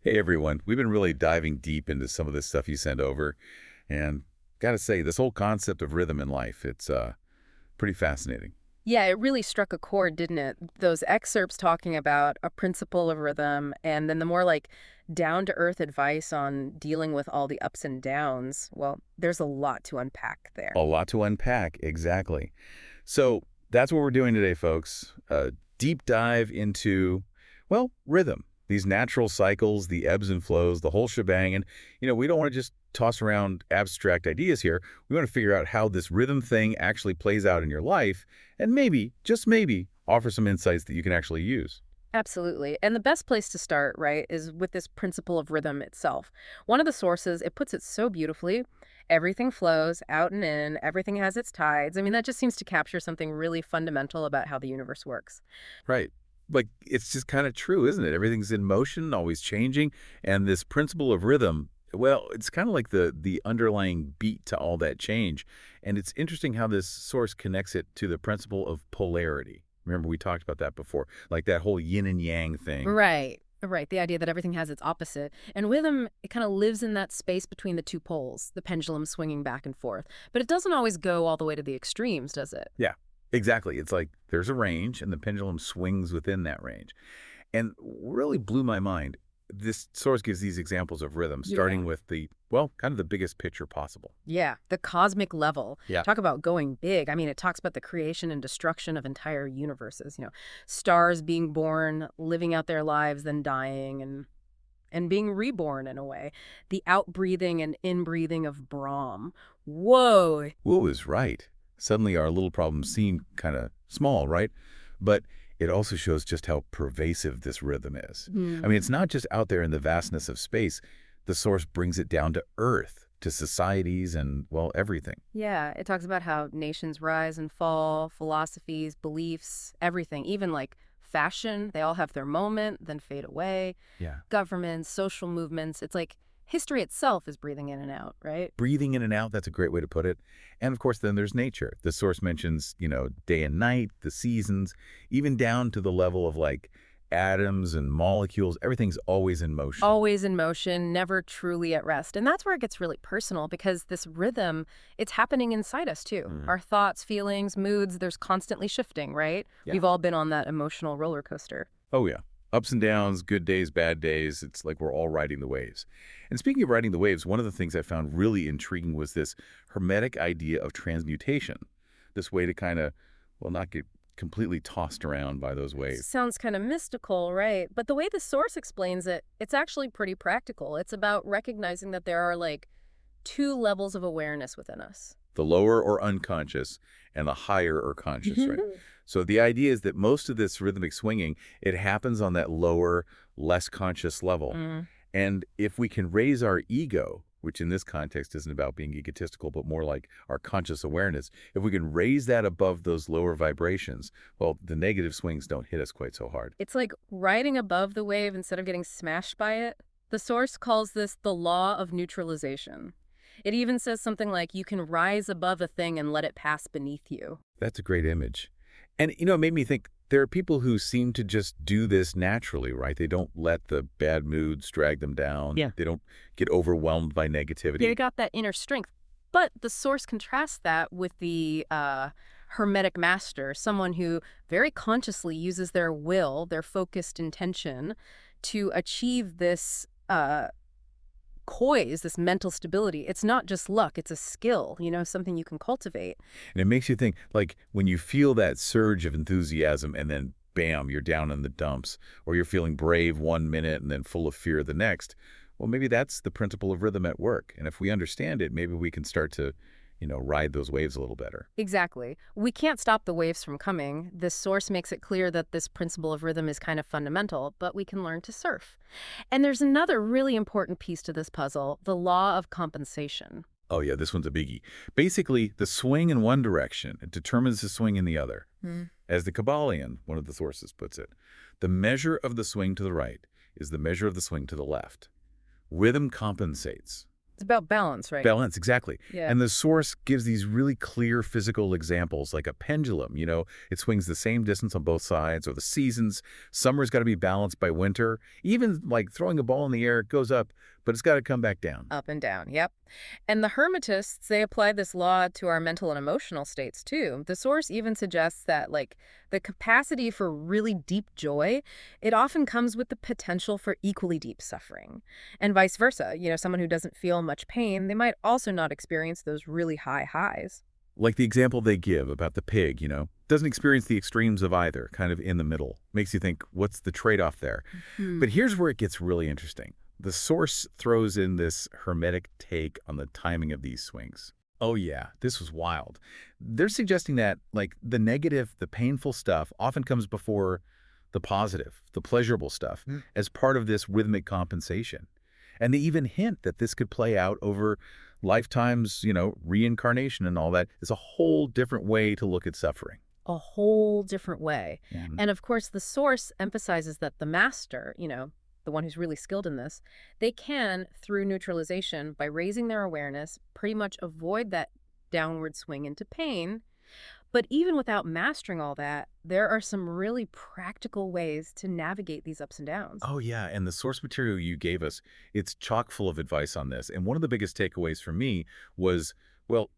Hey everyone, we've been really diving deep into some of this stuff you sent over, and gotta say, this whole concept of rhythm in life, it's pretty fascinating. Yeah, it really struck a chord, didn't it? Those excerpts talking about a principle of rhythm and then the more like down-to-earth advice on dealing with all the ups and downs. Well, there's a lot to unpack A there. lot to unpack, exactly. So that's what we're doing today, folks. A deep dive into, well, rhythm, these natural cycles, the ebbs and flows, the whole shebang. And, we don't want to just toss around abstract ideas here. We want to figure out how this rhythm thing actually plays out in your life and maybe, just maybe, offer some insights that you can actually use. Absolutely. And the best place to start, right, is with this principle of rhythm itself. One of the sources, it puts it so beautifully. Everything flows out and in, everything has its tides. I mean, that just seems to capture something really fundamental about how the universe works. Right. Like, it's just kind of true, isn't it? Everything's in motion, always changing. And this principle of rhythm, well, it's kind of like the underlying beat to all that change. And it's interesting how this source connects it to the principle of polarity. Remember, we talked about that before, like that whole yin and yang thing. Right. Right. The idea that everything has its opposite. And rhythm, it kind of lives in that space between the two poles, the pendulum swinging back and forth. But it doesn't always go all the way to the extremes, does it? Yeah, exactly. It's like there's a range, and the pendulum swings within that range. And really blew my mind. This source gives these examples of rhythm, Yeah. starting with well, kind of the biggest picture possible. Yeah, the cosmic level. Yeah. Talk about going big. I mean, it talks about the creation and destruction of entire universes, stars being born, living out their lives, then dying and being reborn in a way. The outbreathing and inbreathing of Brahm. Whoa. Wu is right. Suddenly our little problems seem kind of small, right? But it also shows just how pervasive this rhythm is. I mean, it's not just out there in the vastness of space. The source brings it down to Earth, to societies and, well, everything. Yeah, it talks about how nations rise and fall, philosophies, beliefs, everything, even like fashion, they all have their moment, then fade away. Yeah. Governments, social movements, it's like history itself is breathing in and out, right? Breathing in and out, that's a great way to put it. And of course, then there's nature. The source mentions, day and night, the seasons, even down to the level of like atoms and molecules. Everything's always in motion. Always in motion, never truly at rest. And that's where it gets really personal because this rhythm, it's happening inside us too. Mm. Our thoughts, feelings, moods, there's constantly shifting, right? Yeah. We've all been on that emotional roller coaster. Oh, yeah. Ups and downs, good days, bad days. It's like we're all riding the waves. And speaking of riding the waves, one of the things I found really intriguing was this Hermetic idea of transmutation. This way to kind of, well, not get completely tossed around by those waves. Sounds kind of mystical, right? But the way the source explains it, it's actually pretty practical. It's about recognizing that there are like two levels of awareness within us. The lower or unconscious and the higher or conscious, right? So the idea is that most of this rhythmic swinging, it happens on that lower, less conscious level. Mm. And if we can raise our ego, which in this context isn't about being egotistical, but more like our conscious awareness, if we can raise that above those lower vibrations, well, the negative swings don't hit us quite so hard. It's like riding above the wave instead of getting smashed by it. The source calls this the law of neutralization. It even says something like you can rise above a thing and let it pass beneath you. That's a great image. And, it made me think there are people who seem to just do this naturally, right? They don't let the bad moods drag them down. Yeah. They don't get overwhelmed by They negativity. got that inner strength. But the source contrasts that with the Hermetic master, someone who very consciously uses their will, their focused intention, to achieve this poise, this mental stability. It's not just luck, it's a skill, something you can cultivate. And it makes you think, like, when you feel that surge of enthusiasm and then, bam, you're down in the dumps, or you're feeling brave one minute and then full of fear the next, well, maybe that's the principle of rhythm at work. And if we understand it, maybe we can start to, ride those waves a little better. Exactly. We can't stop the waves from coming. This source makes it clear that this principle of rhythm is kind of fundamental, but we can learn to surf. And there's another really important piece to this puzzle, the law of compensation. Oh, yeah, this one's a biggie. Basically, the swing in one direction, it determines the swing in the other. As the Kybalion, one of the sources, puts it, the measure of the swing to the right is the measure of the swing to the left. Rhythm compensates. It's about balance, right? Balance, exactly. Yeah. And the source gives these really clear physical examples, like a pendulum. It swings the same distance on both sides, or the seasons. Summer's got to be balanced by winter. Even like throwing a ball in the air, it goes up, but it's got to come back down. Up and down, yep. And the Hermetists, they apply this law to our mental and emotional states too. The source even suggests that, like, the capacity for really deep joy, it often comes with the potential for equally deep suffering. And vice versa. Someone who doesn't feel much pain, they might also not experience those really high highs. Like the example they give about the pig, doesn't experience the extremes of either, kind of in the middle. Makes you think, what's the trade-off there? Hmm. But here's where it gets really interesting. The source throws in this Hermetic take on the timing of these swings. Oh yeah, this was wild. They're suggesting that, like, the negative, the painful stuff often comes before the positive, the pleasurable stuff, as part of this rhythmic compensation. And they even hint that this could play out over lifetimes, reincarnation and all that. It's a whole different way to look at suffering. A whole different way. Mhm. And of course, the source emphasizes that the master, the one who's really skilled in this, they can, through neutralization, by raising their awareness, pretty much avoid that downward swing into pain. But even without mastering all that, there are some really practical ways to navigate these ups and downs. Oh, yeah. And the source material you gave us, it's chock full of advice on this. And one of the biggest takeaways for me was, well,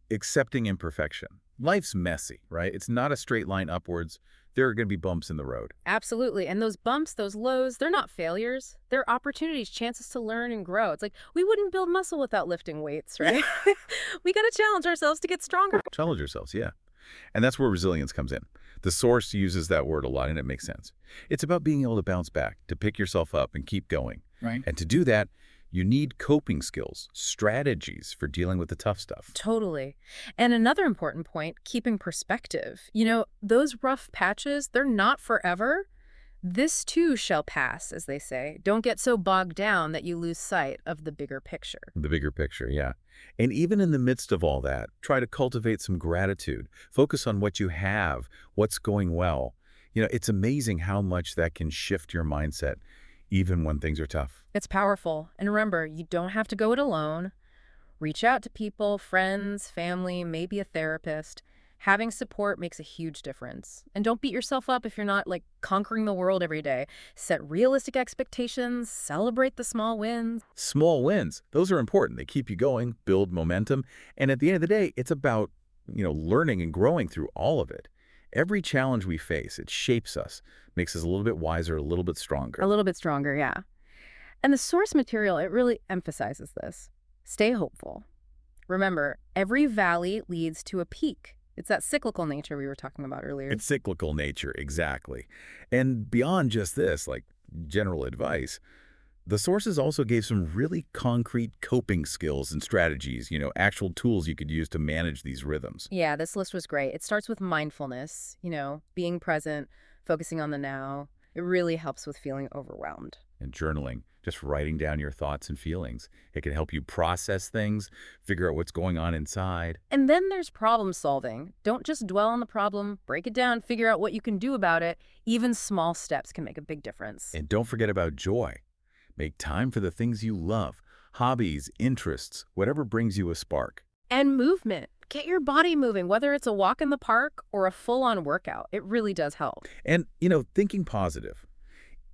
accepting imperfection. Life's messy, right? It's not a straight line upwards. There are going to be bumps in the road. Absolutely. And those bumps, those lows, they're not failures. They're opportunities, chances to learn and grow. It's like we wouldn't build muscle without lifting weights, right? We got to challenge ourselves to get stronger. Challenge yourselves, yeah. And that's where resilience comes in. The source uses that word a lot, and it makes sense. It's about being able to bounce back, to pick yourself up and keep going. Right. And to do that, you need coping skills, strategies for dealing with the tough stuff. Totally. And another important point, keeping perspective. Those rough patches, they're not forever. This too shall pass, as they say. Don't get so bogged down that you lose sight of the bigger picture. The bigger picture, yeah. And even in the midst of all that, try to cultivate some gratitude. Focus on what you have, what's going well. It's amazing how much that can shift your mindset, even when things are tough. It's powerful. And remember, you don't have to go it alone. Reach out to people, friends, family, maybe a therapist. Having support makes a huge difference. And don't beat yourself up if you're not, like, conquering the world every day. Set realistic expectations, celebrate the small wins. Small wins, those are important. They keep you going, build momentum. And at the end of the day, it's about, learning and growing through all of it. Every challenge we face, it shapes us, makes us a little bit wiser, a little bit stronger. A little bit stronger, yeah. And the source material, it really emphasizes this. Stay hopeful. Remember, every valley leads to a peak. It's that cyclical nature we were talking about earlier. It's cyclical nature, exactly. And beyond just this, like general advice, the sources also gave some really concrete coping skills and strategies, actual tools you could use to manage these rhythms. Yeah, this list was great. It starts with mindfulness, being present, focusing on the now. It really helps with feeling overwhelmed. And journaling, just writing down your thoughts and feelings. It can help you process things, figure out what's going on inside. And then there's problem solving. Don't just dwell on the problem, break it down, figure out what you can do about it. Even small steps can make a big difference. And don't forget about joy. Make time for the things you love, hobbies, interests, whatever brings you a spark. And movement. Get your body moving, whether it's a walk in the park or a full-on workout. It really does help. And, thinking positive.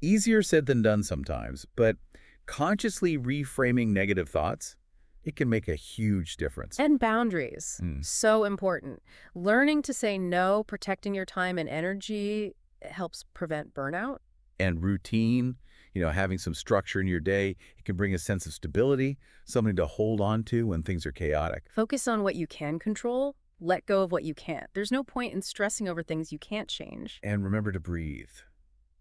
Easier said than done sometimes, but consciously reframing negative thoughts, it can make a huge difference. And boundaries. So important. Learning to say no, protecting your time and energy helps prevent burnout. And routine, having some structure in your day, it can bring a sense of stability, something to hold on to when things are chaotic. Focus on what you can control. Let go of what you can't. There's no point in stressing over things you can't change. And remember to breathe.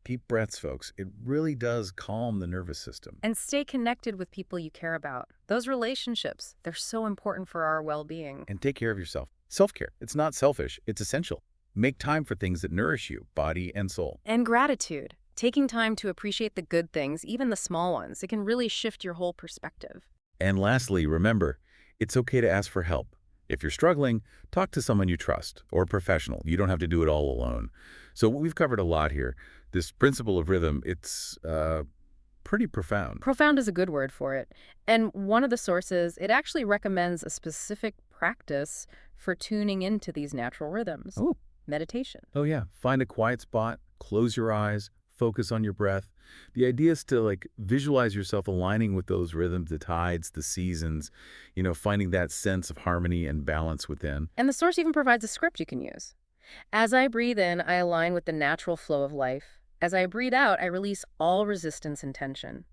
Deep breaths, folks. It really does calm the nervous system. And stay connected with people you care about. Those relationships, they're so important for our well-being. And take care of yourself. Self-care. It's not selfish. It's essential. Make time for things that nourish you, body and soul. And gratitude. Taking time to appreciate the good things, even the small ones, it can really shift your whole perspective. And lastly, remember, it's okay to ask for help. If you're struggling, talk to someone you trust or a professional. You don't have to do it all alone. So we've covered a lot here. This principle of rhythm, it's pretty profound. Profound is a good word for it. And one of the sources, it actually recommends a specific practice for tuning into these natural rhythms. Oh, Meditation. oh yeah. Find a quiet spot, close your eyes, focus on your breath. The idea is to like visualize yourself aligning with those rhythms, the tides, the seasons, finding that sense of harmony and balance within. And the source even provides a script you can use. As I breathe in, I align with the natural flow of life. As I breathe out, I release all resistance and tension.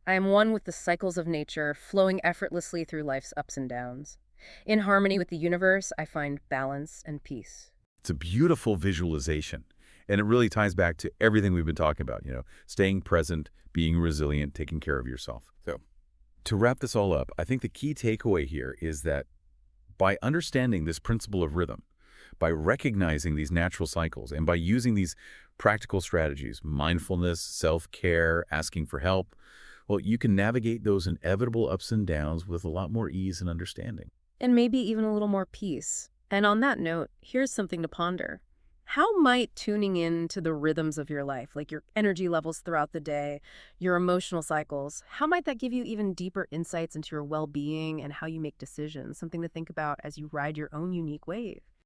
I am one with the cycles of nature, flowing effortlessly through life's ups and downs. In harmony with the universe, I find balance and peace. It's a beautiful visualization. And it really ties back to everything we've been talking about, staying present, being resilient, taking care of yourself. So to wrap this all up, I think the key takeaway here is that by understanding this principle of rhythm, by recognizing these natural cycles, and by using these practical strategies, mindfulness, self-care, asking for help, well, you can navigate those inevitable ups and downs with a lot more ease and understanding. And maybe even a little more peace. And on that note, here's something to ponder. How might tuning in to the rhythms of your life, like your energy levels throughout the day, your emotional cycles, how might that give you even deeper insights into your well-being and how you make decisions? Something to think about as you ride your own unique wave.